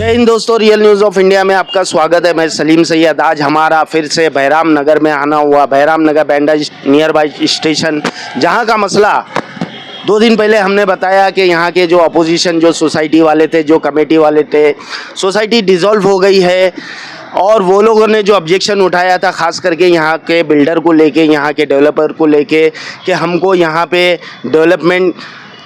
जय हिंद दोस्तों, real news of India में आपका स्वागत है। मैं सलीम सैयद। आज हमारा फिर से बहराम नगर में आना हुआ। बहराम नगर बैंडा नियर बाई स्टेशन, जहां का मसला 2 दिन पहले हमने बताया कि यहाँ के जो अपोजिशन, जो सोसाइटी वाले थे, जो कमेटी वाले थे, सोसाइटी डिज़ोल्व हो गई है। और वो लोगों ने जो ऑब्जेक्शन उठाया था, ख़ास करके यहाँ के बिल्डर को लेके, यहाँ के डेवलपर को लेके, कि हमको यहाँ पे डेवलपमेंट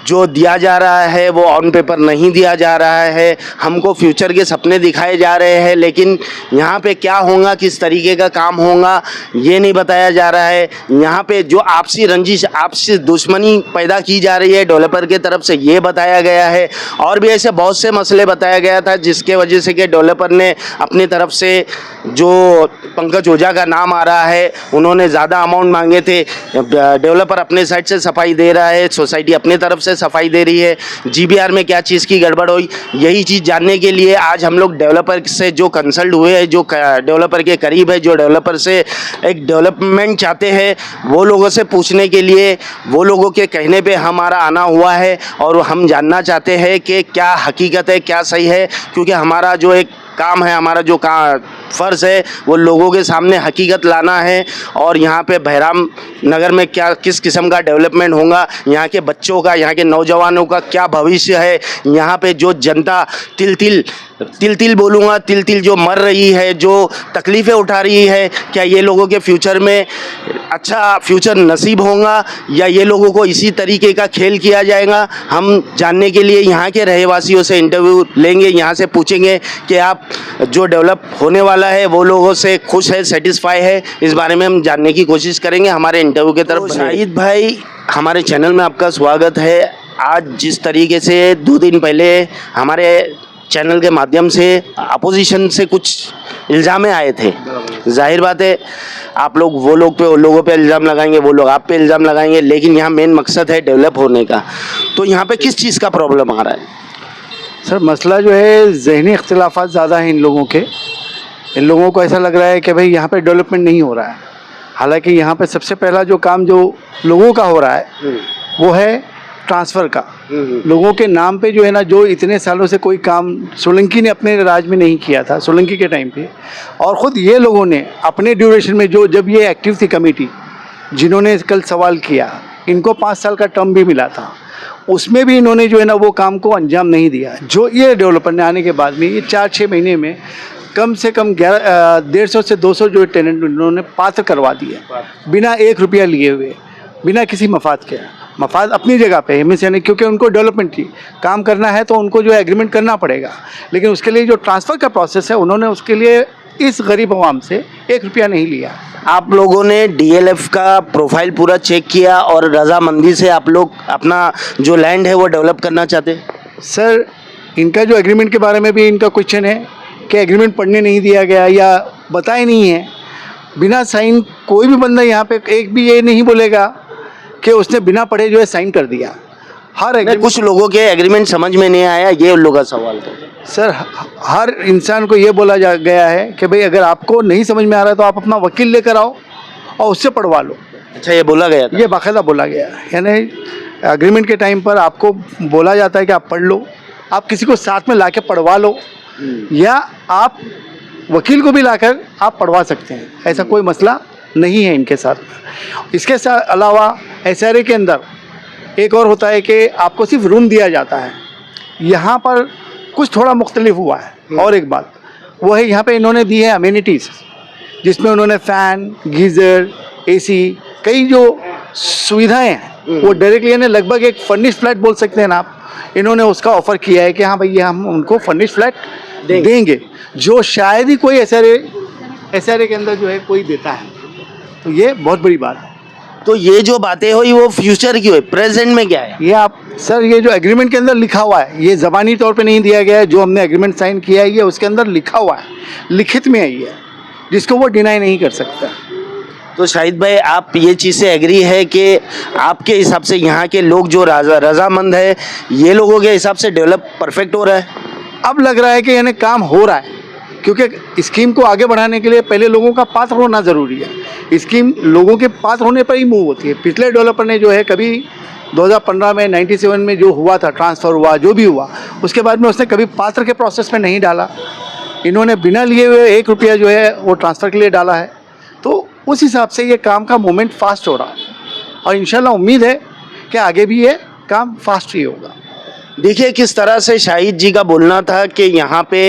जो दिया जा रहा है वो ऑन पेपर नहीं दिया जा रहा है। हमको फ्यूचर के सपने दिखाए जा रहे हैं, लेकिन यहाँ पे क्या होगा, किस तरीके का काम होगा, ये नहीं बताया जा रहा है। यहाँ पे जो आपसी रंजिश, आपसी दुश्मनी पैदा की जा रही है डेवलपर के तरफ से, ये बताया गया है। और भी ऐसे बहुत से मसले बताया गया था, जिसके वजह से कि डेवलपर ने अपनी तरफ से, जो पंकज ओझा का नाम आ रहा है, उन्होंने ज़्यादा अमाउंट मांगे थे। डेवलपर अपने साइड से सफाई दे रहा है, सोसाइटी अपने तरफ से सफाई दे रही है। जीबीआर में क्या चीज़ की गड़बड़ हुई, यही चीज़ जानने के लिए आज हम लोग डेवलपर से जो कंसल्ट हुए हैं, जो डेवलपर के करीब है, जो डेवलपर से एक डेवलपमेंट चाहते हैं, वो लोगों से पूछने के लिए, वो लोगों के कहने पे हमारा आना हुआ है। और हम जानना चाहते हैं कि क्या हकीकत है, क्या सही है, क्योंकि हमारा जो एक काम है, हमारा जो फ़र्ज़ है, वो लोगों के सामने हकीकत लाना है। और यहाँ पे बहराम नगर में क्या, किस किस्म का डेवलपमेंट होगा, यहाँ के बच्चों का, यहाँ के नौजवानों का क्या भविष्य है, यहाँ पे जो जनता तिल तिल बोलूँगा, तिल तिल जो मर रही है, जो तकलीफ़ें उठा रही है, क्या ये लोगों के फ्यूचर में अच्छा फ्यूचर नसीब होगा, या ये लोगों को इसी तरीके का खेल किया जाएगा। हम जानने के लिए यहाँ के रहवासियों से इंटरव्यू लेंगे, यहाँ से पूछेंगे कि आप जो डेवलप होने वाला है वो लोगों से खुश है, सेटिस्फाई है। इस बारे में हम जानने की कोशिश करेंगे हमारे इंटरव्यू की तरफ। शाहिद भाई, हमारे चैनल में आपका स्वागत है। आज जिस तरीके से 2 दिन पहले हमारे चैनल के माध्यम से अपोजिशन से कुछ इल्ज़ाम आए थे, जाहिर बात है आप लोग वो लोगों पे इल्ज़ाम लगाएंगे, वो लोग आप पे इल्ज़ाम लगाएंगे, लेकिन यहाँ मेन मकसद है डेवलप होने का। तो यहाँ पे किस चीज़ का प्रॉब्लम आ रहा है? सर, मसला जो है, ज़हनी इख्तिलाफ़ात ज़्यादा हैं इन लोगों के। इन लोगों को ऐसा लग रहा है कि भाई यहाँ पे डेवलपमेंट नहीं हो रहा है। हालांकि यहाँ पे सबसे पहला जो काम जो लोगों का हो रहा है वो है ट्रांसफ़र का। लोगों के नाम पे जो है ना, जो इतने सालों से कोई काम सोलंकी ने अपने राज में नहीं किया था, सोलंकी के टाइम पे, और ख़ुद ये लोगों ने अपने ड्यूरेशन में, जो जब ये एक्टिव थी कमेटी, जिन्होंने कल सवाल किया, इनको 5 साल का टर्म भी मिला था, उसमें भी इन्होंने जो है ना वो काम को अंजाम नहीं दिया। जो ये डेवलपर ने आने के बाद में ये 4-6 महीने में कम से कम 150 से 200 जो टेनेंट इन्होंने पात्र करवा दिए, बिना 1 रुपया लिए हुए, बिना किसी मफाद के। मफाद अपनी जगह पे है, यानी क्योंकि उनको डेवलपमेंट की काम करना है तो उनको जो है एग्रीमेंट करना पड़ेगा, लेकिन उसके लिए जो ट्रांसफ़र का प्रोसेस है, उन्होंने उसके लिए इस गरीब आवाम से 1 रुपया नहीं लिया। आप लोगों ने डीएलएफ का प्रोफाइल पूरा चेक किया और रजामंदी से आप लोग अपना जो लैंड है वो डेवलप करना चाहते हैं? सर, इनका जो एग्रीमेंट के बारे में भी इनका क्वेश्चन है कि एग्रीमेंट पढ़ने नहीं दिया गया या बताया नहीं है। बिना साइन कोई भी बंदा यहाँ पे एक भी ये नहीं बोलेगा कि उसने बिना पढ़े जो है साइन कर दिया। कुछ लोगों के एग्रीमेंट समझ में नहीं आया, ये उन लोगों का सवाल था। सर, हर इंसान को ये बोला गया है कि भाई अगर आपको नहीं समझ में आ रहा है तो आप अपना वकील लेकर आओ और उससे पढ़वा लो। अच्छा, ये बोला गया था? ये बाकायदा बोला गया, यानी एग्रीमेंट के टाइम पर आपको बोला जाता है कि आप पढ़ लो, आप किसी को साथ में लाके पढ़वा लो, या आप वकील को भी लाकर आप पढ़वा सकते हैं। ऐसा कोई मसला नहीं है इनके साथ। इसके अलावा SRA के अंदर एक और होता है कि आपको सिर्फ रूम दिया जाता है। यहाँ पर कुछ थोड़ा मुख्तलिफ हुआ है। और एक बात वो है, यहाँ पे इन्होंने दी है अमेनिटीज़, जिसमें उन्होंने फ़ैन, गीज़र, AC, कई जो सुविधाएं हैं वो डायरेक्टली, यानी लगभग एक फर्निश फ्लैट बोल सकते हैं ना आप, इन्होंने उसका ऑफ़र किया है कि हाँ भाई, हम उनको फर्निश फ्लैट देंगे, जो शायद ही कोई SRA के अंदर जो है कोई देता है। तो ये बहुत बड़ी बात है। तो ये जो बातें हुई वो फ्यूचर की हुई, प्रेजेंट में क्या है? ये आप सर, ये जो एग्रीमेंट के अंदर लिखा हुआ है, ये ज़बानी तौर पे नहीं दिया गया है। जो हमने एग्रीमेंट साइन किया है, ये उसके अंदर लिखा हुआ है, लिखित में है ये, जिसको वो डिनाई नहीं कर सकता। तो शाहिद भाई, आप ये चीज़ से एग्री है कि आपके हिसाब से यहाँ के लोग जो रजामंद है, ये लोगों के हिसाब से डेवलप परफेक्ट हो रहा है? अब लग रहा है कि यानी काम हो रहा है, क्योंकि स्कीम को आगे बढ़ाने के लिए पहले लोगों का पात्र होना ज़रूरी है। स्कीम लोगों के पात्र होने पर ही मूव होती है। पिछले डेवलपर ने जो है कभी 2015 में 97 में जो हुआ था, ट्रांसफ़र हुआ, जो भी हुआ, उसके बाद में उसने कभी पात्र के प्रोसेस में नहीं डाला। इन्होंने बिना लिए हुए 1 रुपया जो है वो ट्रांसफ़र के लिए डाला है। तो उस हिसाब से ये काम का मूवमेंट फास्ट हो रहा है और इंशाल्लाह उम्मीद है कि आगे भी ये काम फास्ट ही होगा। देखिए किस तरह से शाहिद जी का बोलना था कि यहाँ पे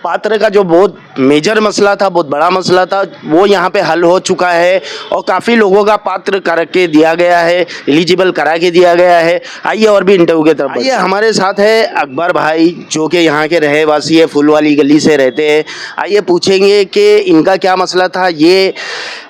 पात्र का जो बहुत मेजर मसला था, बहुत बड़ा मसला था, वो यहाँ पे हल हो चुका है और काफ़ी लोगों का पात्र करके दिया गया है, एलिजिबल करा के दिया गया है। आइए और भी इंटरव्यू के तरफ आइए। हमारे साथ है अकबर भाई जो कि यहाँ के रहवासी है, फूल वाली गली से रहते हैं। आइए पूछेंगे कि इनका क्या मसला था, ये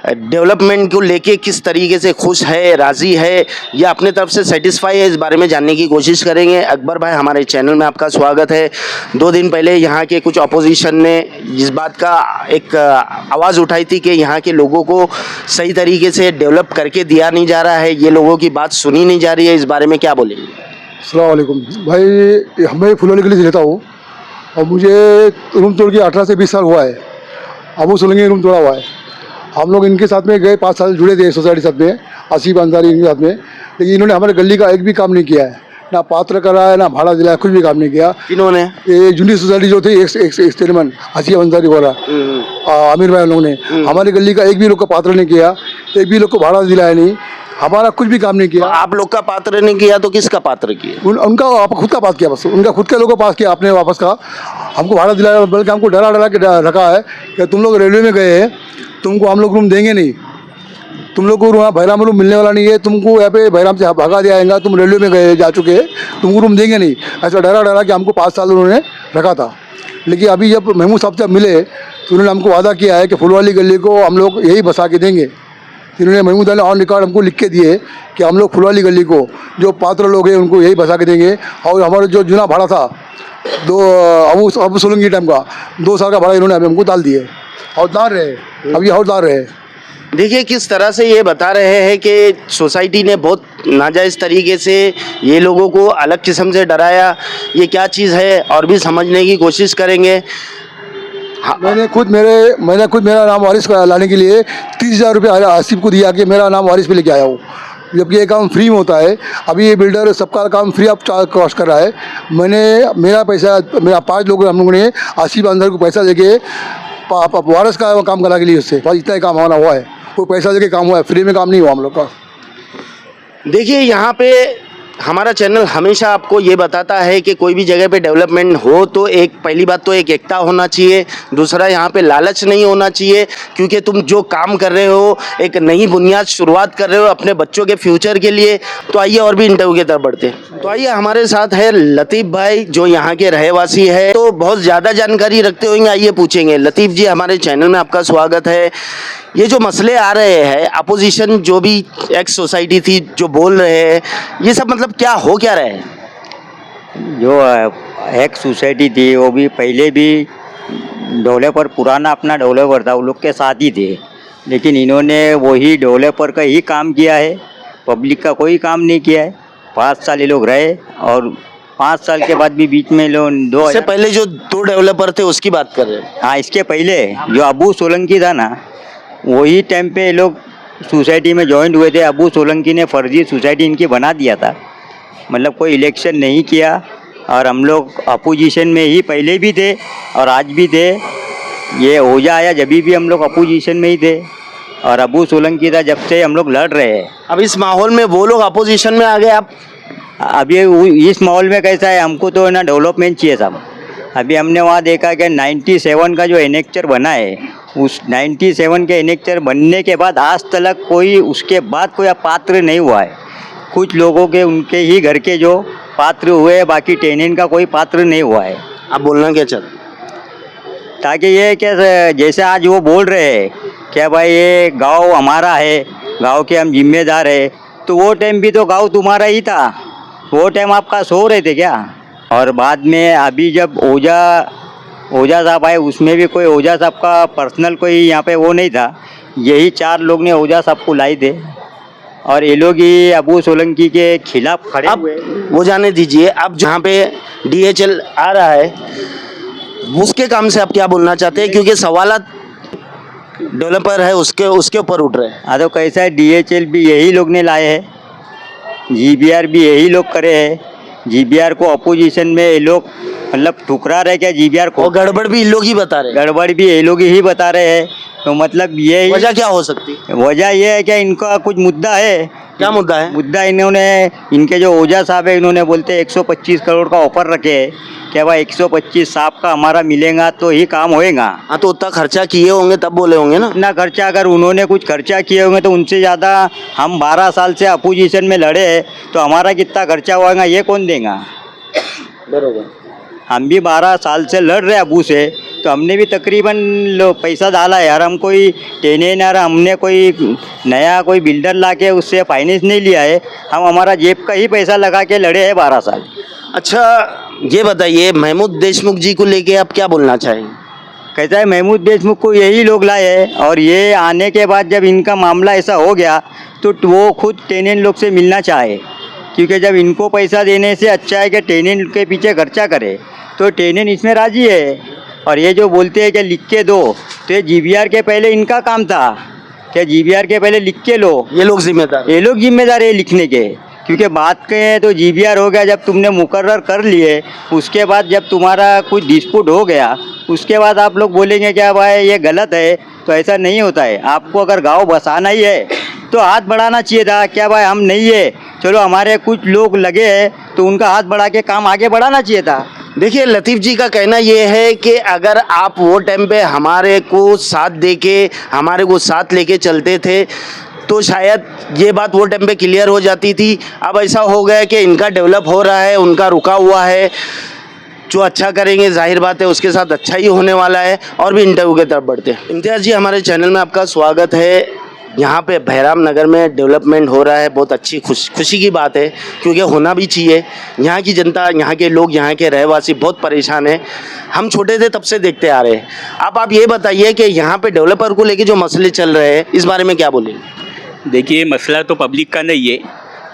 डेवलपमेंट को लेके किस तरीके से खुश है, राज़ी है या अपने तरफ से सेटिस्फाई है, इस बारे में जानने की कोशिश करेंगे। अकबर भाई, हमारे चैनल में आपका स्वागत है। 2 दिन पहले यहाँ के कुछ अपोजिशन ने इस बात का एक आवाज़ उठाई थी कि यहाँ के लोगों को सही तरीके से डेवलप करके दिया नहीं जा रहा है, ये लोगों की बात सुनी नहीं जा रही है, इस बारे में क्या बोलेंगे? अस्सलाम वालेकुम भाई, मैं फुलवाली गली से रहता हूँ और मुझे रूम तोड़ के 18 से 20 साल हुआ है। अबू सोलंकी रूम तोड़ा हुआ है। हम लोग इनके साथ में गए 5 साल जुड़े थे सोसाइटी साथ में, आसिफ अंसारी इनके साथ में, लेकिन इन्होंने हमारे गली का एक भी काम नहीं किया है, ना पात्र करा है, ना भाड़ा दिलाया, कुछ भी काम नहीं किया। इन्होंने ये जूनियर सोसाइटी जो थी एक्सपेरिमेंट आसिफ अंसारी वाला, आमिर भाई लोगों ने हमारी गली का एक भी लोग का पात्र नहीं किया, एक भी लोग को भाड़ा दिलाया नहीं, हमारा कुछ भी काम नहीं किया। आप लोग का पात्र नहीं किया तो किसका पात्र किया? उनका खुद का पास किया, बस उनका खुद के लोगों का पास किया आपने वापस का। हमको भाड़ा दिलाया, बल्कि हमको डरा के रखा है कि तुम लोग रेलवे में गए हैं, तुमको हम लोग रूम देंगे नहीं, तुम लोग को वहाँ बहराम में रूम मिलने वाला नहीं है, तुमको यहाँ पे बहराम से भगा दिया जाएगा, तुम रेलवे में गए जा चुके हैं, तुमको रूम देंगे नहीं। ऐसा डरा कि हमको 5 साल उन्होंने रखा था। लेकिन अभी जब महमूद साहब जब मिले तो उन्होंने हमको वादा किया है कि फुलवाली गली को हम लोग यही बसा के देंगे। इन्होंने महमूद ने ऑन रिकॉर्ड हमको लिख के दिए कि हम लोग फुलवाली गली को जो पात्र लोग हैं उनको यही बसा के देंगे। और हमारा जो जुना भाड़ा था अबू सोलंकी टाइम का 2 साल का भाड़ा इन्होंने हमको डाल दिए, हौलदार रहे, अभी हौलदार रहे। देखिए किस तरह से ये बता रहे हैं कि सोसाइटी ने बहुत नाजायज़ तरीके से ये लोगों को अलग किस्म से डराया। ये क्या चीज़ है और भी समझने की कोशिश करेंगे। मैंने खुद मेरा नाम वारिस को लाने के लिए 30,000 रुपये आसिफ को दिया कि मेरा नाम वारिस पे लेके आया हूँ, जबकि ये काम फ्री में होता है। अभी ये बिल्डर सबका काम फ्री ऑफ कॉस्ट कर रहा है। मेरा 5 लोग हम लोगों ने आसिफ अंदर को पैसा देके वारिस का काम करा के लिए उससे, बस इतना ही काम हमारा हुआ है। कोई पैसा देके काम हुआ है, फ्री में काम नहीं हुआ हम लोग का। देखिए यहाँ पे हमारा चैनल हमेशा आपको ये बताता है कि कोई भी जगह पे डेवलपमेंट हो तो एक पहली बात तो एक एकता होना चाहिए, दूसरा यहाँ पे लालच नहीं होना चाहिए, क्योंकि तुम जो काम कर रहे हो एक नई बुनियाद शुरुआत कर रहे हो अपने बच्चों के फ्यूचर के लिए। तो आइए और भी इंटरव्यू की तरफ बढ़ते हैं। तो आइए हमारे साथ है लतीफ़ भाई जो यहाँ के रहवासी है, तो बहुत ज़्यादा जानकारी रखते होंगे, आइए पूछेंगे। लतीफ़ जी, हमारे चैनल में आपका स्वागत है। ये जो मसले आ रहे हैं, अपोजिशन जो भी एक्स सोसाइटी थी जो बोल रहे हैं, ये सब मतलब क्या हो क्या रहा है? जो एक सोसाइटी थी वो भी पहले भी डेवलपर पुराना अपना डेवलपर था, वो लोग के साथ ही थे, लेकिन इन्होंने वही डेवलपर का ही काम किया है, पब्लिक का कोई काम नहीं किया है। 5 साल ये लोग रहे और 5 साल के बाद भी बीच में लोग इससे पहले जो 2 डेवलपर थे उसकी बात कर रहे हैं। हाँ, इसके पहले जो अबू सोलंकी था ना, वही टाइम पे ये लोग सोसाइटी में जॉइंट हुए थे। अबू सोलंकी ने फर्जी सोसाइटी इनकी बना दिया था, मतलब कोई इलेक्शन नहीं किया, और हम लोग अपोजिशन में ही पहले भी थे और आज भी थे। ये ओझा आया जब भी हम लोग अपोजिशन में ही थे, और अबू सोलंकी था जब से हम लोग लड़ रहे हैं। अब इस माहौल में वो लोग अपोजिशन में आ गए, आप अभी इस माहौल में कैसा है, हमको तो ना डेवलपमेंट चाहिए साहब। अभी हमने वहाँ देखा कि 97 का जो एनेक्चर बना है, उस 97 के एनेक्चर बनने के बाद आज तक कोई उसके बाद कोई पात्र नहीं हुआ है। कुछ लोगों के उनके ही घर के जो पात्र हुए, बाकी टेनेंट का कोई पात्र नहीं हुआ है। आप बोलना क्या चाहते? ताकि ये क्या, जैसे आज वो बोल रहे हैं क्या भाई ये गांव हमारा है, गांव के हम जिम्मेदार है, तो वो टाइम भी तो गांव तुम्हारा ही था, वो टाइम आपका सो रहे थे क्या? और बाद में अभी जब ओझा साहब आए, उसमें भी कोई ओझा साहब का पर्सनल कोई यहाँ पे वो नहीं था, यही 4 लोग ने ओझा साहब को लाई थे, और ये लोग ही अबू सोलंकी के खिलाफ खड़े अब हुए। वो जाने दीजिए। अब जहाँ पे DHL आ रहा है उसके काम से आप क्या बोलना चाहते हैं, क्योंकि सवाल डेवलपर है उसके उसके ऊपर उठ रहे हैं। हाँ तो कैसा है, DHL भी यही लोग ने लाए हैं, GBR भी यही लोग करे हैं। GBR को अपोजिशन में ये लोग मतलब ठुकरा रहे क्या GBR को, और गड़बड़ भी इन लोग ही बता रहे हैं। गड़बड़ भी ये लोग ही बता रहे हैं। तो मतलब ये वजह क्या हो सकती है? वजह ये है कि इनका कुछ मुद्दा है। क्या मुद्दा है? मुद्दा इन्होंने, इनके जो ओझा साहब है, इन्होंने बोलते 125 करोड़ का ऑफर रखे है कि भाई 125 साहब का हमारा मिलेगा तो ही काम होएगा। हाँ, तो उतना खर्चा किए होंगे तब बोले होंगे ना। इतना खर्चा, अगर उन्होंने कुछ खर्चा किए होंगे तो उनसे ज़्यादा हम 12 साल से अपोजिशन में लड़े हैं, तो हमारा कितना खर्चा होगा ये कौन देगा। बरोबर। हम भी 12 साल से लड़ रहे हैं अबू से, तो हमने भी तकरीबन पैसा डाला है यार। हम कोई टेनेनर, हमने कोई नया कोई बिल्डर ला के उससे फाइनेंस नहीं लिया है, हम हमारा जेब का ही पैसा लगा के लड़े हैं 12 साल। अच्छा, ये बताइए महमूद देशमुख जी को लेके आप क्या बोलना चाहेंगे? कहता है महमूद देशमुख को यही लोग लाए हैं, और ये आने के बाद जब इनका मामला ऐसा हो गया तो वो खुद टेनेंट लोग से मिलना चाहे, क्योंकि जब इनको पैसा देने से अच्छा है कि टेनेंट के पीछे खर्चा करे, तो टेनेंट इसमें राजी है। और ये जो बोलते हैं कि लिख के दो, तो ये GBR के पहले इनका काम था कि GBR के पहले लिख के लो, ये लोग जिम्मेदार। ये लोग जिम्मेदार है लिखने के। क्योंकि बात कहें तो GBR हो गया, जब तुमने मुकर्रर कर लिए, उसके बाद जब तुम्हारा कुछ डिस्प्यूट हो गया, उसके बाद आप लोग बोलेंगे क्या भाई ये गलत है, तो ऐसा नहीं होता है। आपको अगर गांव बसाना ही है तो हाथ बढ़ाना चाहिए था, क्या भाई हम नहीं है, चलो हमारे कुछ लोग लगे हैं तो उनका हाथ बढ़ा के काम आगे बढ़ाना चाहिए था। देखिए, लतीफ़ जी का कहना ये है कि अगर आप वो टाइम पे हमारे को साथ दे के हमारे को साथ लेके चलते थे तो शायद ये बात वो टाइम पे क्लियर हो जाती थी। अब ऐसा हो गया कि इनका डेवलप हो रहा है, उनका रुका हुआ है। जो अच्छा करेंगे जाहिर बात है उसके साथ अच्छा ही होने वाला है। और भी इंटरव्यू की तरफ बढ़ते हैं। इम्तियाज़ जी, हमारे चैनल में आपका स्वागत है। यहाँ पे भैराम नगर में डेवलपमेंट हो रहा है, बहुत अच्छी खुशी की बात है, क्योंकि होना भी चाहिए। यहाँ की जनता, यहाँ के लोग, यहाँ के रहवासी बहुत परेशान हैं। हम छोटे थे तब से देखते आ रहे हैं। अब आप ये बताइए कि यहाँ पे डेवलपर को लेके जो मसले चल रहे हैं, इस बारे में क्या बोलेंगे? देखिए, मसला तो पब्लिक का नहीं है,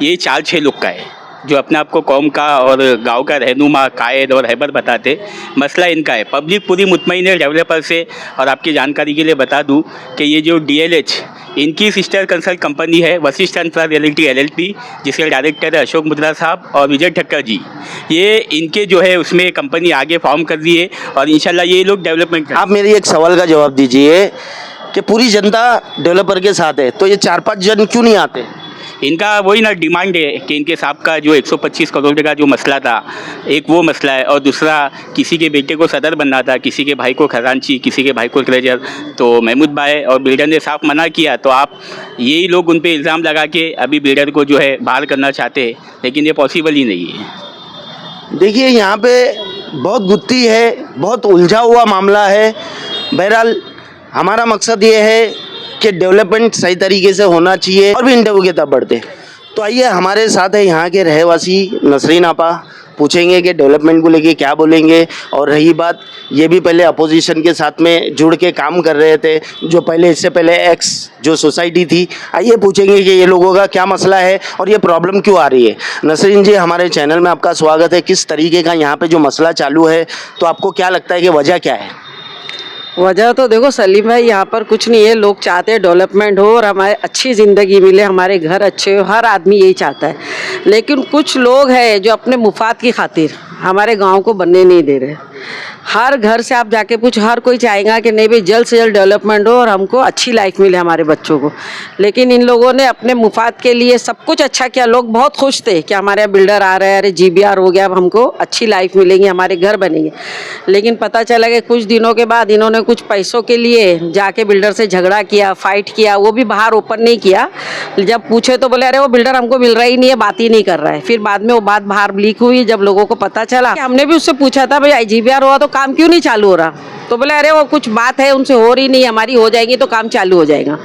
ये 4-6 लोग का है जो अपने आप को कौम का और गांव का रहनुमा, कायद और रहबर बताते। मसला इनका है। पब्लिक पूरी मुतमईन है डेवलपर से। और आपकी जानकारी के लिए बता दूं कि ये जो DLH, इनकी सिस्टर कंसल्ट कंपनी है वशिष्ठ इंफ्रा रियल्टी LLP, जिसके डायरेक्टर है अशोक मुद्रा साहब और विजय ठक्कर जी। ये इनके जो है उसमें कंपनी आगे फॉर्म कर दी है और इंशाल्लाह ये लोग डेवलपमेंट। आप मेरी एक सवाल का जवाब दीजिए कि पूरी जनता डेवलपर के साथ है, तो ये 4-5 जन क्यों नहीं आते? इनका वही ना डिमांड है कि इनके साहब का जो 125 करोड़ का जो मसला था, एक वो मसला है, और दूसरा किसी के बेटे को सदर बनना था, किसी के भाई को खजांची, किसी के भाई को ट्रेजर। तो महमूद भाई और बिल्डर ने साफ मना किया, तो आप यही लोग उन पर इल्ज़ाम लगा के अभी बिल्डर को जो है बाहर करना चाहते हैं, लेकिन ये पॉसिबल ही नहीं है। देखिए, यहाँ पे बहुत गुत्थी है, बहुत उलझा हुआ मामला है। बहरहाल हमारा मकसद ये है कि डेवलपमेंट सही तरीके से होना चाहिए। और भी इंटरव्यू की तरफ बढ़ते। तो आइए, हमारे साथ है यहाँ के रहवासी नसरीन आपा, पूछेंगे कि डेवलपमेंट को लेके क्या बोलेंगे। और रही बात, ये भी पहले अपोजिशन के साथ में जुड़ के काम कर रहे थे, जो पहले इससे पहले एक्स जो सोसाइटी थी। आइए पूछेंगे कि ये लोगों का क्या मसला है और ये प्रॉब्लम क्यों आ रही है। नसरीन जी, हमारे चैनल में आपका स्वागत है। किस तरीके का यहाँ पे जो मसला चालू है, तो आपको क्या लगता है कि वजह क्या है? वजह तो देखो सलीम भाई, यहाँ पर कुछ नहीं है। लोग चाहते हैं डेवलपमेंट हो और हमारे अच्छी ज़िंदगी मिले, हमारे घर अच्छे हो, हर आदमी यही चाहता है। लेकिन कुछ लोग हैं जो अपने मुफाद की खातिर हमारे गांव को बनने नहीं दे रहे। हर घर से आप जाके पूछ, हर कोई चाहेगा कि नहीं भाई जल्द से जल्द डेवलपमेंट हो और हमको अच्छी लाइफ मिले हमारे बच्चों को। लेकिन इन लोगों ने अपने मुफाद के लिए सब कुछ अच्छा किया। लोग बहुत खुश थे कि हमारे यहाँ बिल्डर आ रहे हैं, अरे GBR हो गया, अब हमको अच्छी लाइफ मिलेगी, हमारे घर बनेंगे। लेकिन पता चला कि कुछ दिनों के बाद इन्होंने कुछ पैसों के लिए जाके बिल्डर से झगड़ा किया, फाइट किया। वो भी बाहर ओपन नहीं किया। जब पूछे तो बोले अरे वो बिल्डर हमको मिल रहा ही नहीं है, बात ही नहीं कर रहा है। फिर बाद में वो बात बाहर लीक हुई। जब लोगों को पता चला, हमने भी उससे पूछा था भाई GBR हुआ तो काम क्यों नहीं चालू हो रहा, तो बोले अरे वो कुछ बात है उनसे हो रही नहीं, हमारी हो जाएगी तो काम चालू हो जाएगा।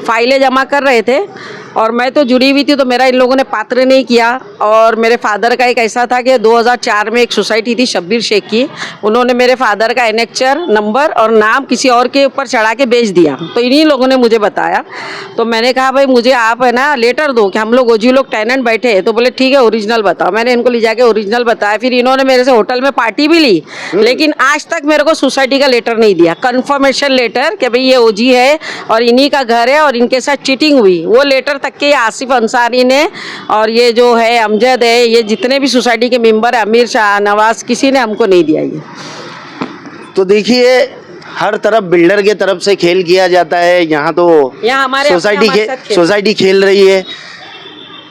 फाइलें जमा कर रहे थे, और मैं तो जुड़ी हुई थी, तो मेरा इन लोगों ने पात्र नहीं किया। और मेरे फादर का एक ऐसा था कि 2004 में एक सोसाइटी थी शब्बीर शेख की, उन्होंने मेरे फादर का एनेक्चर नंबर और नाम किसी और के ऊपर चढ़ा के बेच दिया। तो इन्हीं लोगों ने मुझे बताया, तो मैंने कहा भाई मुझे आप है ना लेटर दो कि हम लोग ओजी लोग टेनेंट बैठे हैं। तो बोले ठीक है ओरिजिनल बताओ। मैंने इनको ले जाके ओरिजिनल बताया। फिर इन्होंने मेरे से होटल में पार्टी भी ली, लेकिन आज तक मेरे को सोसाइटी का लेटर नहीं दिया, कंफर्मेशन लेटर कि भाई ये ओजी है और इन्हीं का घर है और इनके साथ चीटिंग हुई। वो लेटर तक के आसिफ अंसारी ने और ये जो है अमजद है, ये जितने भी सोसाइटी के मेंबर है, अमीर शाह नवाज, किसी ने हमको नहीं दिया ये। तो देखिए हर तरफ बिल्डर के तरफ से खेल किया जाता है, यहाँ तो यहाँ हमारे सोसाइटी खेल रही है,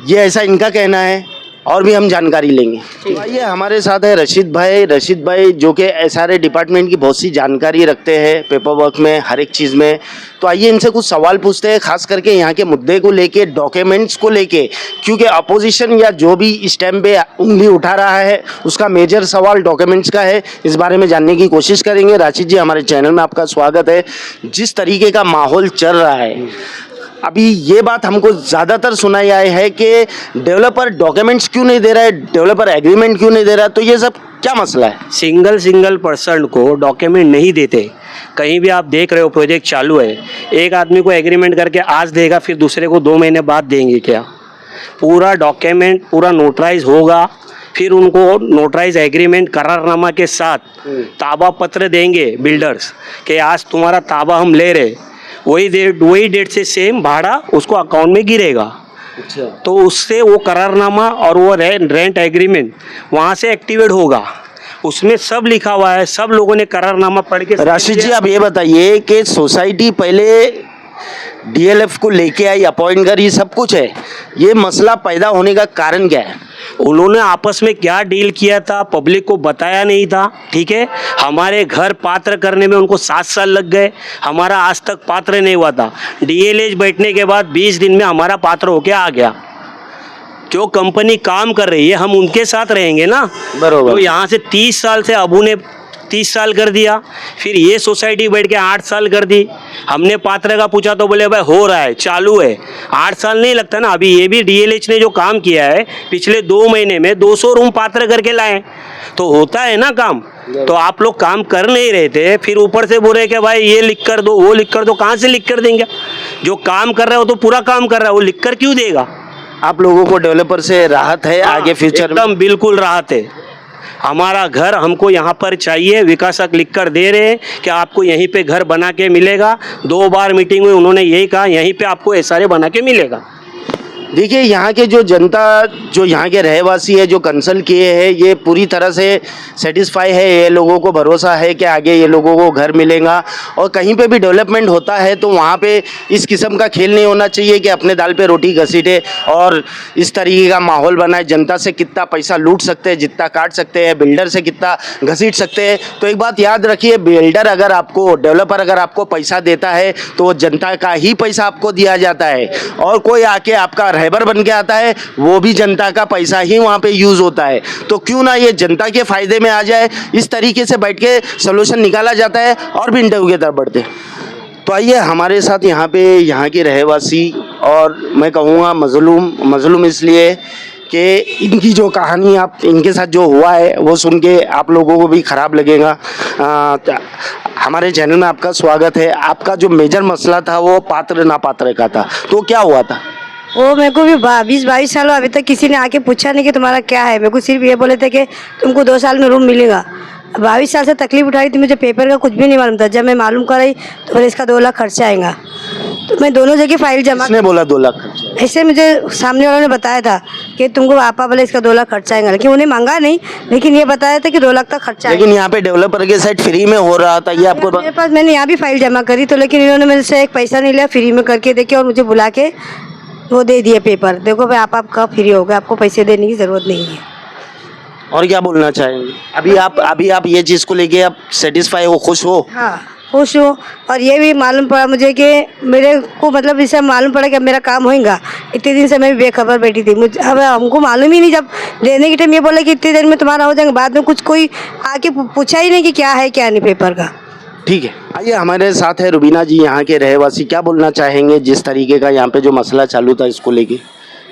ये ऐसा इनका कहना है। और भी हम जानकारी लेंगे। तो आइए हमारे साथ है रशीद भाई जो कि SRA डिपार्टमेंट की बहुत सी जानकारी रखते हैं पेपर वर्क में, हर एक चीज़ में। तो आइए इनसे कुछ सवाल पूछते हैं, खास करके यहाँ के मुद्दे को लेके, डॉक्यूमेंट्स को लेके, क्योंकि अपोजिशन या जो भी इस टाइम पे उंगली उठा रहा है उसका मेजर सवाल डॉक्यूमेंट्स का है। इस बारे में जानने की कोशिश करेंगे। राशिद जी हमारे चैनल में आपका स्वागत है। जिस तरीके का माहौल चल रहा है अभी, ये बात हमको ज़्यादातर सुनाई आई है कि डेवलपर डॉक्यूमेंट्स क्यों नहीं दे रहा है, डेवलपर एग्रीमेंट क्यों नहीं दे रहा है, तो ये सब क्या मसला है? सिंगल पर्सन को डॉक्यूमेंट नहीं देते। कहीं भी आप देख रहे हो प्रोजेक्ट चालू है, एक आदमी को एग्रीमेंट करके आज देगा, फिर दूसरे को 2 महीने बाद देंगे क्या? पूरा डॉक्यूमेंट पूरा नोटराइज होगा, फिर उनको नोटराइज एग्रीमेंट करारनामा के साथ ताबा पत्र देंगे बिल्डर्स कि आज तुम्हारा ताबा हम ले रहे, वही डेट से सेम भाड़ा उसको अकाउंट में गिरेगा। अच्छा। तो उससे वो करारनामा और वो रेंट एग्रीमेंट वहाँ से एक्टिवेट होगा। उसमें सब लिखा हुआ है, सब लोगों ने करारनामा पढ़ के। राशिद जी आप ये बताइए कि सोसाइटी पहले DLF को लेके आई, अपॉइंट करी, सब कुछ है, ये मसला पैदा होने का कारण क्या है? उन्होंने आपस में क्या डील किया था पब्लिक को बताया नहीं था। ठीक है, हमारे घर पात्र करने में उनको 7 साल लग गए, हमारा आज तक पात्र नहीं हुआ था। DLH बैठने के बाद 20 दिन में हमारा पात्र होके आ गया। जो कंपनी काम कर रही है हम उनके साथ रहेंगे ना, बरोबर। तो यहाँ से 30 साल से अबू ने 30 साल कर दिया, फिर ये सोसाइटी बैठ के 8 साल कर दी। हमने पात्र का पूछा तो बोले भाई हो रहा है, चालू है। 8 साल नहीं लगता ना। अभी ये भी DLH ने जो काम किया है पिछले 2 महीने में 200 रूम पात्र करके लाए, तो होता है ना काम। तो आप लोग काम कर नहीं रहे थे, फिर ऊपर से बोल रहे कि भाई ये लिख कर दो, वो लिख कर दो। कहाँ से लिख कर देंगे? जो काम कर रहा है वो तो पूरा काम कर रहा है, वो लिख कर क्यों देगा? आप लोगों को डेवलपर से राहत है आगे फ्यूचर में? एकदम बिल्कुल राहत है। हमारा घर हमको यहाँ पर चाहिए, विकासक लिख कर दे रहे हैं कि आपको यहीं पे घर बना के मिलेगा। 2 बार मीटिंग में उन्होंने यही कहा यहीं पे आपको SRA बना के मिलेगा। देखिए यहाँ के जो जनता, जो यहाँ के रहवासी है, जो कंसल्ट किए हैं, ये पूरी तरह से सेटिस्फाई है। ये लोगों को भरोसा है कि आगे ये लोगों को घर मिलेगा। और कहीं पे भी डेवलपमेंट होता है तो वहाँ पे इस किस्म का खेल नहीं होना चाहिए कि अपने दाल पे रोटी घसीटे और इस तरीके का माहौल बनाए। जनता से कितना पैसा लूट सकते हैं, जितना काट सकते हैं, बिल्डर से कितना घसीट सकते हैं। तो एक बात याद रखिए, बिल्डर अगर आपको, डेवलपर अगर आपको पैसा देता है तो वो जनता का ही पैसा आपको दिया जाता है। और कोई आके आपका रहबर बन के आता है, वो भी जनता का पैसा ही वहाँ पे यूज़ होता है। तो क्यों ना ये जनता के फ़ायदे में आ जाए, इस तरीके से बैठ के सोल्यूशन निकाला जाता है और भी इंटरव्यू की तरफ बढ़ते। तो आइए हमारे साथ यहाँ पे यहाँ के रहवासी, और मैं कहूँगा मजलूम इसलिए कि इनकी जो कहानी आप, इनके साथ जो हुआ है वो सुन के आप लोगों को भी ख़राब लगेगा। हमारे चैनल में आपका स्वागत है। आपका जो मेजर मसला था वो पात्र नापात्र का था, तो क्या हुआ था? वो मेरे को भी 20-22 साल अभी तक किसी ने आके पूछा नहीं कि तुम्हारा क्या है। मेरे को सिर्फ ये बोले थे कि तुमको 2 साल में रूम मिलेगा। 22 साल से तकलीफ उठाई थी, मुझे पेपर का कुछ भी नहीं मालूम था। जब मैं मालूम कराई तो बोले इसका 2 लाख खर्चा आएगा। तो मैं दोनों जगह फाइल जमा, किसने बोला 2 लाख खर्चा? ऐसे मुझे सामने वालों ने बताया था कि तुमको आपा बोले इसका 2 लाख खर्चा आएगा, लेकिन उन्हें मांगा नहीं, लेकिन ये बताया था कि 2 लाख तक खर्चा। लेकिन यहाँ पे डेवलपर के साइड फ्री में हो रहा था, ये आपको मेरे पास, मैंने यहाँ भी फाइल जमा करी तो, लेकिन इन्होंने मेरे से एक पैसा नहीं लिया, फ्री में करके देखे और मुझे बुला के वो दे दिए पेपर। देखो भाई आपका फ्री हो गया, आपको पैसे देने की ज़रूरत नहीं है। और क्या बोलना चाहेंगे? अभी आप ये चीज़ को लेके आप सेटिस्फाई हो, खुश हो? हाँ खुश हूँ। और ये भी मालूम पड़ा मुझे कि मेरे को, मतलब इससे मालूम पड़ा कि अब मेरा काम होएगा। इतने दिन से मैं भी बेखबर बैठी थी। मुझे अब हमको मालूम ही नहीं, जब लेने के टाइम ये बोला कि इतने देर में तुम्हारा हो जाएगा, बाद में कुछ कोई आके पूछा ही नहीं कि क्या है क्या नहीं पेपर का। ठीक है, आइए हमारे साथ है रुबीना जी, यहाँ के रहवासी। क्या बोलना चाहेंगे जिस तरीके का यहाँ पे जो मसला चालू था इसको लेके?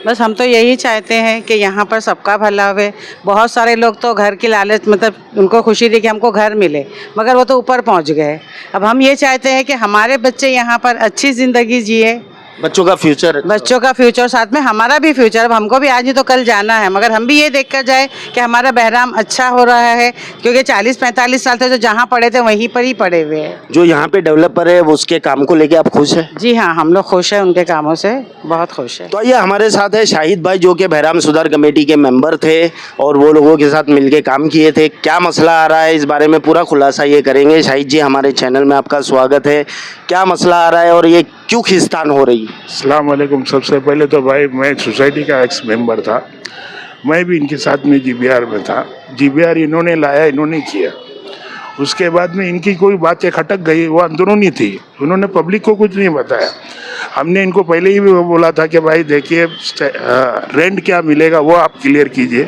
बस हम तो यही चाहते हैं कि यहाँ पर सबका भला होवे। बहुत सारे लोग तो घर की लालच, मतलब उनको खुशी थी कि हमको घर मिले, मगर वो तो ऊपर पहुँच गए। अब हम ये चाहते हैं कि हमारे बच्चे यहाँ पर अच्छी ज़िंदगी जिए, बच्चों का फ्यूचर, बच्चों का फ्यूचर, साथ में हमारा भी फ्यूचर। अब हमको भी आज नहीं तो कल जाना है, मगर हम भी ये देख कर जाए कि हमारा बहराम अच्छा हो रहा है, क्योंकि 40-45 साल से जो जहाँ पढ़े थे वहीं पर ही पढ़े हुए हैं। जो यहाँ पे डेवलपर है वो उसके काम को लेके आप खुश हैं? जी हाँ, हम लोग खुश हैं उनके कामों से, बहुत खुश हैं। तो आइए हमारे साथ है शाहिद भाई, जो कि बहराम सुधार कमेटी के मेंबर थे और वो लोगों के साथ मिलके काम किए थे। क्या मसला आ रहा है इस बारे में पूरा खुलासा ये करेंगे। शाहिद जी, हमारे चैनल में आपका स्वागत है। क्या मसला आ रहा है और ये क्यों खींचतान हो रही है? अस्सलाम वालेकुम। सबसे पहले तो भाई मैं सोसाइटी का एक्स मेंबर था, मैं भी इनके साथ में जीबीआर में था। जीबीआर इन्होंने लाया, इन्होंने किया। उसके बाद में इनकी कोई बातें खटक गई, वो अंदरूनी थी, उन्होंने पब्लिक को कुछ नहीं बताया। हमने इनको पहले ही भी बोला था कि भाई देखिए रेंट क्या मिलेगा वो आप क्लियर कीजिए,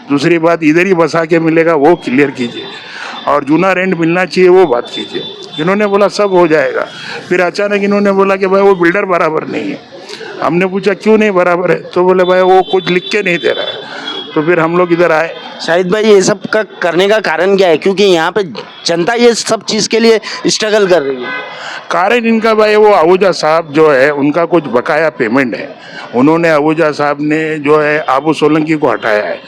दूसरी बात इधर ही बसा के मिलेगा वो क्लियर कीजिए, और जूना रेंट मिलना चाहिए वो बात कीजिए। इन्होंने बोला सब हो जाएगा। फिर अचानक इन्होंने बोला कि भाई वो बिल्डर बराबर नहीं है। हमने पूछा क्यों नहीं बराबर है, तो बोले भाई वो कुछ लिख के नहीं दे रहा है। तो फिर हम लोग इधर आए। शाहिद भाई, ये सब का करने का कारण क्या है? क्योंकि यहाँ पे जनता ये सब चीज़ के लिए स्ट्रगल कर रही है। कारण इनका भाई वो आहूजा साहब जो है उनका कुछ बकाया पेमेंट है। उन्होंने आहूजा साहब ने जो है आबू सोलंकी को हटाया है,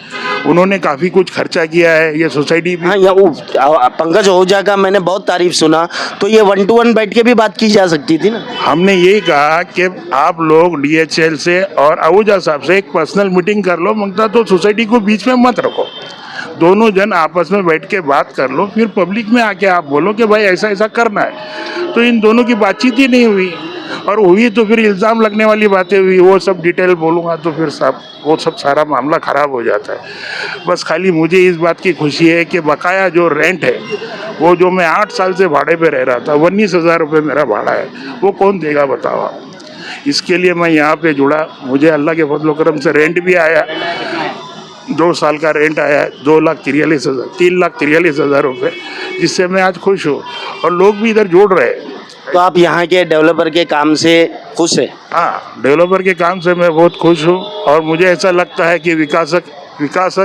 उन्होंने काफ़ी कुछ खर्चा किया है। ये सोसाइटी भी, हाँ, या पंकज आहूजा का मैंने बहुत तारीफ सुना, तो ये 1 to 1 बैठ के भी बात की जा सकती थी ना। हमने यही कहा कि आप लोग DHL से और आहूजा साहब से एक पर्सनल मीटिंग कर लो, मंगता तो सोसाइटी को बीच में मत रखो, दोनों जन आपस में बैठ के बात कर लो, फिर पब्लिक में आके आप बोलो कि भाई ऐसा ऐसा करना है। तो इन दोनों की बातचीत ही नहीं हुई, और हुई तो फिर इल्ज़ाम लगने वाली बातें हुई। वो सब डिटेल बोलूँगा तो फिर सब वो सब सारा मामला ख़राब हो जाता है। बस खाली मुझे इस बात की खुशी है कि बकाया जो रेंट है, वो जो मैं 8 साल से भाड़े पे रह रहा था, 19,000 रुपये मेरा भाड़ा है, वो कौन देगा बताओ आप। इसके लिए मैं यहाँ पे जुड़ा। मुझे अल्लाह के फजल करम से रेंट भी आया, 2 साल का रेंट आया है, 3,43,000 रुपये, जिससे मैं आज खुश हूँ और लोग भी इधर जोड़ रहे हैं। तो आप यहाँ के डेवलपर के काम से खुश है? हाँ, डेवलपर के काम से मैं बहुत खुश हूँ, और मुझे ऐसा लगता है कि विकासक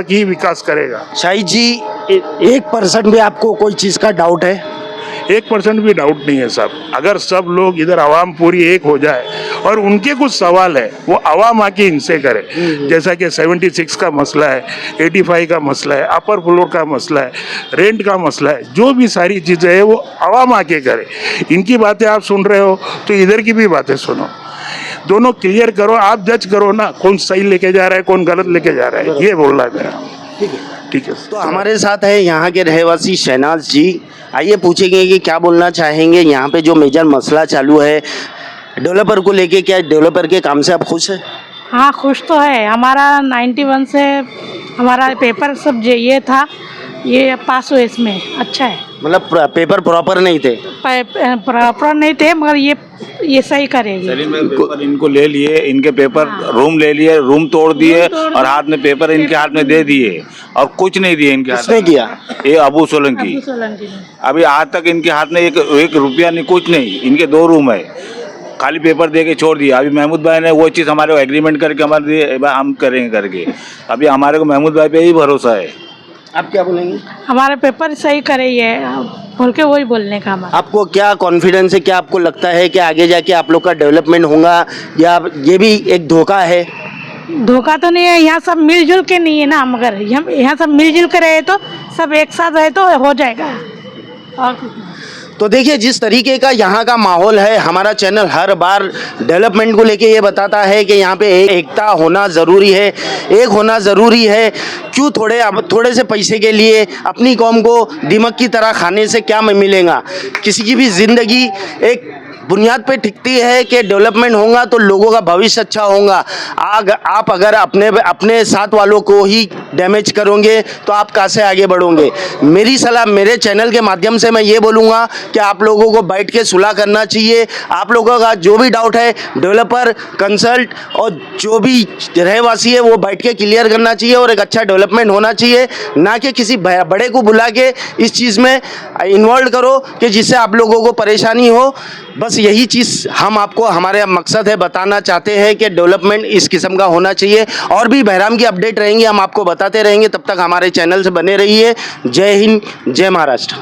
ही विकास करेगा। शाहिद जी, 1% भी आपको कोई चीज़ का डाउट है? 1% भी डाउट नहीं है साहब। अगर सब लोग इधर आवाम पूरी एक हो जाए और उनके कुछ सवाल है वो आवाम आके इनसे करे, जैसा कि 76 का मसला है, 85 का मसला है, अपर फ्लोर का मसला है, रेंट का मसला है, जो भी सारी चीज़ें हैं वो आवाम आके करे। इनकी बातें आप सुन रहे हो तो इधर की भी बातें सुनो, दोनों क्लियर करो, आप जज करो ना कौन सही लेके जा रहा है कौन गलत लेके जा रहा है, ये बोलना है मेरा। ठीक है। तो हमारे साथ है यहाँ के रहवासी शहनाज जी। आइए पूछेंगे कि क्या बोलना चाहेंगे यहाँ पे जो मेजर मसला चालू है डेवलपर को लेके। क्या डेवलपर के काम से आप खुश हैं? हाँ, खुश तो है। हमारा 91 से हमारा पेपर सब जो ये था ये पास हुए, इसमें अच्छा है। मतलब पेपर प्रॉपर नहीं थे? प्रॉपर नहीं थे, मगर ये सही करेगी। पेपर इनको ले लिए, इनके पेपर रूम ले लिए, रूम तोड़ दिए और हाथ में पेपर इनके हाथ में दे दिए और कुछ नहीं दिए इनके हाथ में। किसने किया? ये अबू सोलंकी। अभी आज तक इनके हाथ में एक रुपया नहीं, कुछ नहीं। इनके 2 रूम है, खाली पेपर दे के छोड़ दिया। अभी महमूद भाई ने वो चीज़ हमारे एग्रीमेंट करके हमारे दिए, हम करेंगे करके। अभी हमारे को महमूद भाई पे ही भरोसा है। आप क्या बोलेंगे? हमारे पेपर सही करे है बोल के वही बोलने का हमारा। आपको क्या कॉन्फिडेंस है? क्या आपको लगता है कि आगे जाके आप लोग का डेवलपमेंट होगा, या ये भी एक धोखा है? धोखा तो नहीं है, यहाँ सब मिलजुल के नहीं है ना, मगर हम यहाँ सब मिलजुल के रहे तो सब एक साथ रहे तो हो जाएगा। और तो देखिए जिस तरीके का यहाँ का माहौल है, हमारा चैनल हर बार डेवलपमेंट को लेके ये बताता है कि यहाँ पे एकता होना ज़रूरी है, एक होना ज़रूरी है। क्यों थोड़े से पैसे के लिए अपनी कौम को दिमक की तरह खाने से क्या मिलेगा? किसी की भी ज़िंदगी एक बुनियाद पे टिकती है कि डेवलपमेंट होगा तो लोगों का भविष्य अच्छा होगा। आप अगर अपने साथ वालों को ही डैमेज करोगे तो आप कहाँ से आगे बढ़ोगे। मेरी सलाह मेरे चैनल के माध्यम से मैं ये बोलूँगा कि आप लोगों को बैठ के सुलह करना चाहिए। आप लोगों का जो भी डाउट है डेवलपर कंसल्ट और जो भी रहवासी है वो बैठ के क्लियर करना चाहिए और एक अच्छा डेवलपमेंट होना चाहिए, ना कि किसी बड़े को बुला के इस चीज़ में इन्वॉल्व करो कि जिससे आप लोगों को परेशानी हो। बस यही चीज़ हम आपको हमारे मकसद है बताना चाहते हैं कि डेवलपमेंट इस किस्म का होना चाहिए। और भी बहराम की अपडेट रहेंगी हम आपको बताते रहेंगे, तब तक हमारे चैनल से बने रहिए। जय हिंद, जय महाराष्ट्र।